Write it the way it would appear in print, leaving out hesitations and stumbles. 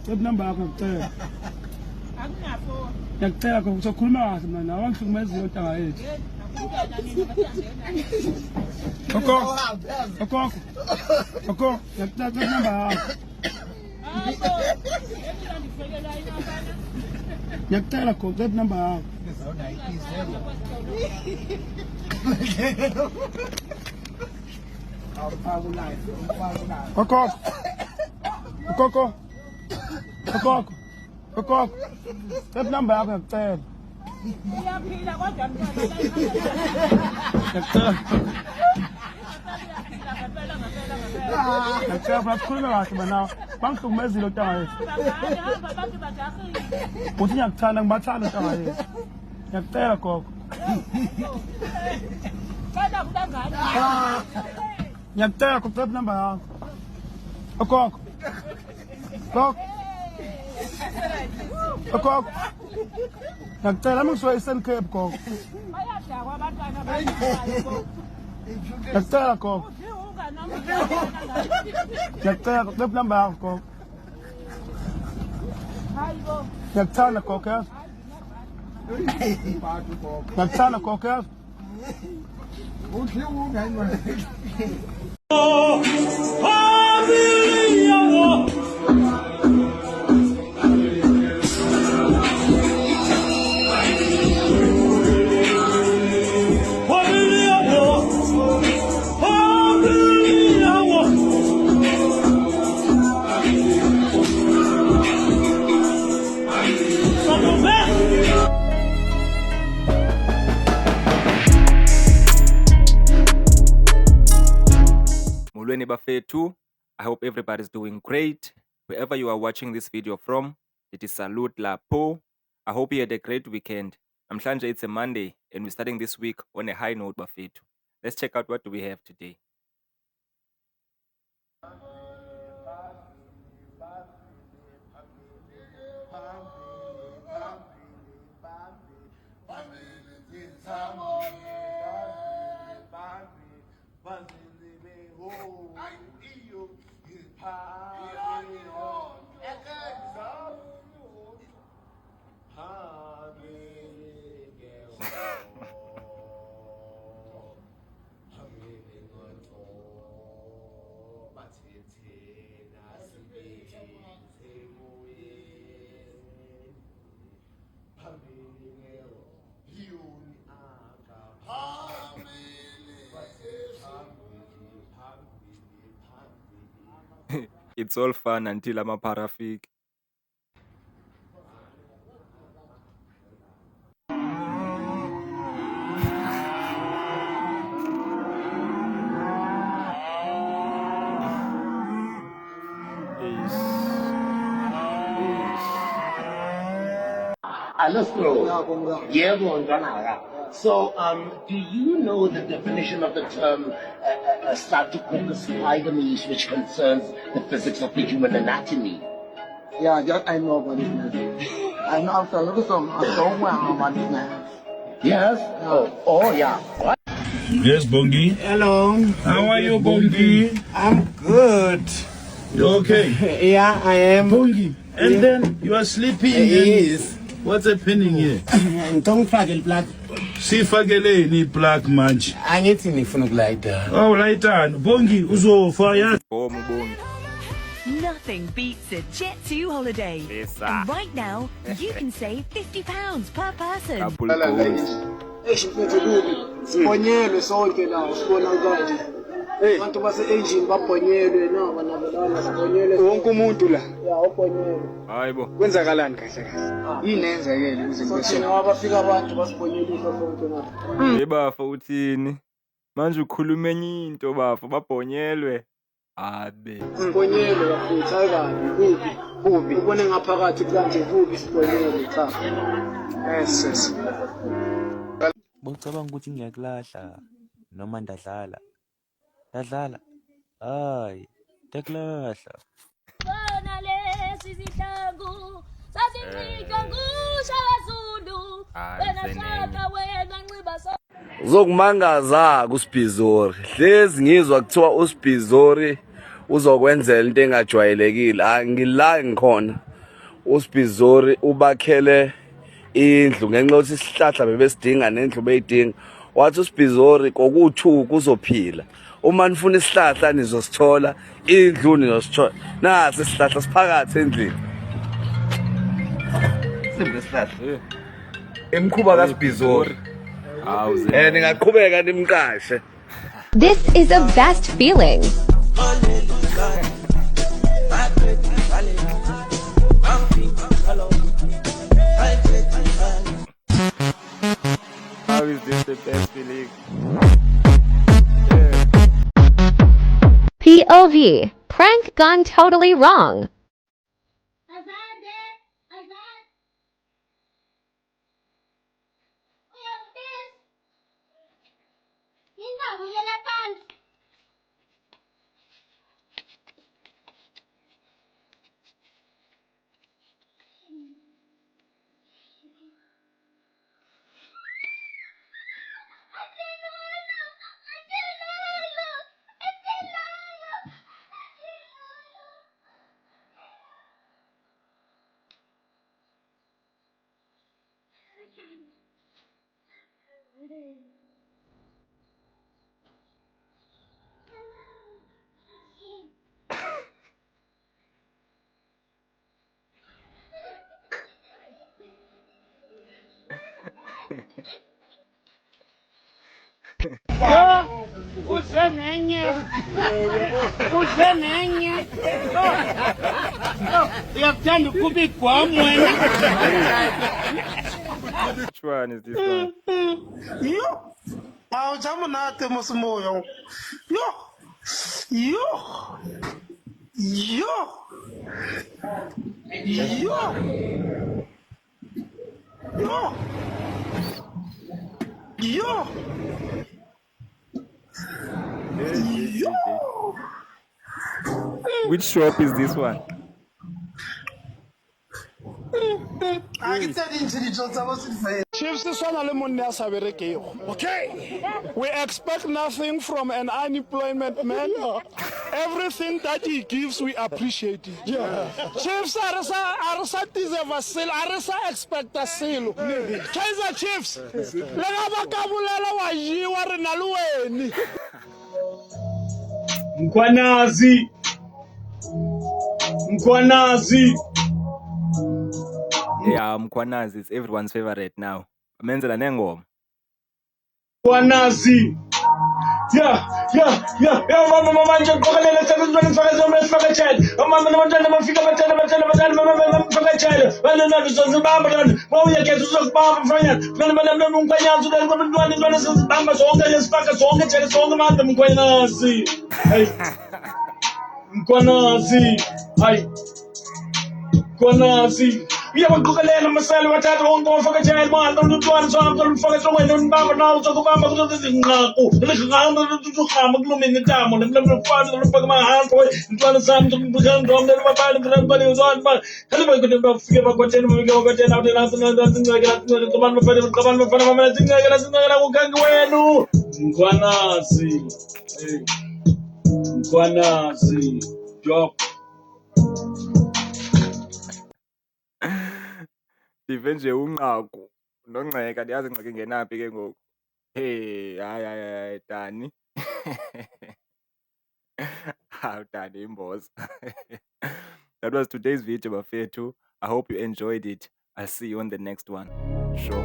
Web number yakho ngicela. Ngiyacela khona uzokhuluma kahle mina nawe ngihlukumeza intanga yethu. Oko, ngiyacela web number yakho. Ngiyacela khona web number yakho. Oko. Web number yakho ngiyacela. Uyaphila kodwa mntwana ngiyacela bakhuluma kahle bana bangihlukumezile intanga yethu. Uthi ngiyakuthanda ngibathanda intanga yethu. Ngiyacela gogo. Ngiyacela ku web number yakho. Oko. Ngiyacela mangisoya i-Sun Cape gogo. Ngiyacela gogo. Ngiyacela web number yakho gogo. Ngiyakuthanda gogo yazi. Ngiyakuthanda gogo yazi. Molweni bafethu, I hope everybody's doing great. Wherever you are watching this video from, it is salute lapho. I hope you had a great weekend. Namhlanje it's a Monday and we're starting this week on a high note bafethu. Let's check out what do we have today. It's all fun until I'm a parafik. So, do you know the definition of the term Streptococcus pyogenes, which concerns the physics of the human anatomy? Yeah, just I know about it. I know after a little some I don't know about it now. Yes? Oh, yeah. What? Yes, Bongi. Hello. How are you, Bongi? I'm good. You okay? Yeah, I am. Bongi. And then you are sleeping. Yes. What's happening here? Don't forget black. Sifakele ni black manch. Angithi ngifuna ukulayita. Oh, layitani. Bongi uzofa ya. Nothing beats a Jet2 holiday. And right now, you can save £50 per person. Sibonyelwe sonke la sibona kanje. Abantu base-engine babhonyelwe nabo nabo sibonyelwe wonke umuntu la. Ya ubhonyelwe. Hayibo. Kwenzakalani kahle kahle? Yini enzekile ukuze thina abafika abantu basibonyelisa sonke na. Ebafa uthini? Manje ukhuluma enye into bafa babhonyelwe. Abe. Sibonyelwe bafutha kabi kubi. Ubone ngaphakathi kanje kubi sibonyelwe cha. Yes. Bocabanga ukuthi ngiyakulahla noma ndadlala. Hayi, ndakulahla. Bona lesi sihlangu sasincika ngusha kaZulu. Wena shaka wena nxiba so. Uzokumangaza kuSibhizori. Hlezi ngizwa kuthiwa uSibhizori uzokwenzela into engajwayelekile. Ngila ngikhona uSibizori ubakhele indlu ngenxa yokuthi isihlahla bebesidinga nendlu beyidinga. Wathi uSibizori koku2 kuzophila. Uma nifuna isihlahla nizosithola, indlu nizosithola. Nasi isihlahla siphakathi endlini. Simbe isihlahla. Emkhuba kaSibizori. Ningaqhubeka nimqashe. This is a best feeling. How is this the best feeling? POV. Prank gone totally wrong. Which one is this one? Yo, I'll jump on that Mosmo. Yo, yo, yo, yo, yo, yo, yo. Which shop is this one? Chiefs, this one okay? We expect nothing from an unemployment man. Everything that he gives, we appreciate it. Yeah. Chiefs, Arasa deserve a seal. Arasa expect a seal. Kaiser Chiefs, Mkwanazi. Yeah, Mkwanazi is everyone's favorite now. Menzela nengoma. Mkwanazi. Mama manje qokelela sekuzweni sifaka esifakachela. Mama nabantwana bafika bathatha mfakachela. Banana sizobamba lana. Mawuyekeza uzokubamba mfanyana. Bana umkwanyazi ubantwana sizibamba zonke lesifaka zonke jela zonke manje mkwanazi. Hey. Mkwanazi. Hey. Mkwanazi. Uyabaqokelela amasela bathatha wonke wafakachela imali nomntwana sonke umfaka esongweni umbamba nawo uzokubamba kuzozinqaqo lehamba uzohamba kulumini intamo nemfana lomfaka amahambo intwana sami zokubukhanda babani babani uzona kanti bakude bafike bakwatena bafike bakwatena awude nasingeke abantu bafana bafana singeke kukangi wenu Mkwanazi. Mkwanazi. Job. Dive nje unqaku nongceka ndiyazi ingxaki ngenaphi ke ngoku. Hey, hayi Dani. How Dani imboss. That was today's video bafethu. I hope you enjoyed it. I'll see you on the next one. Sure.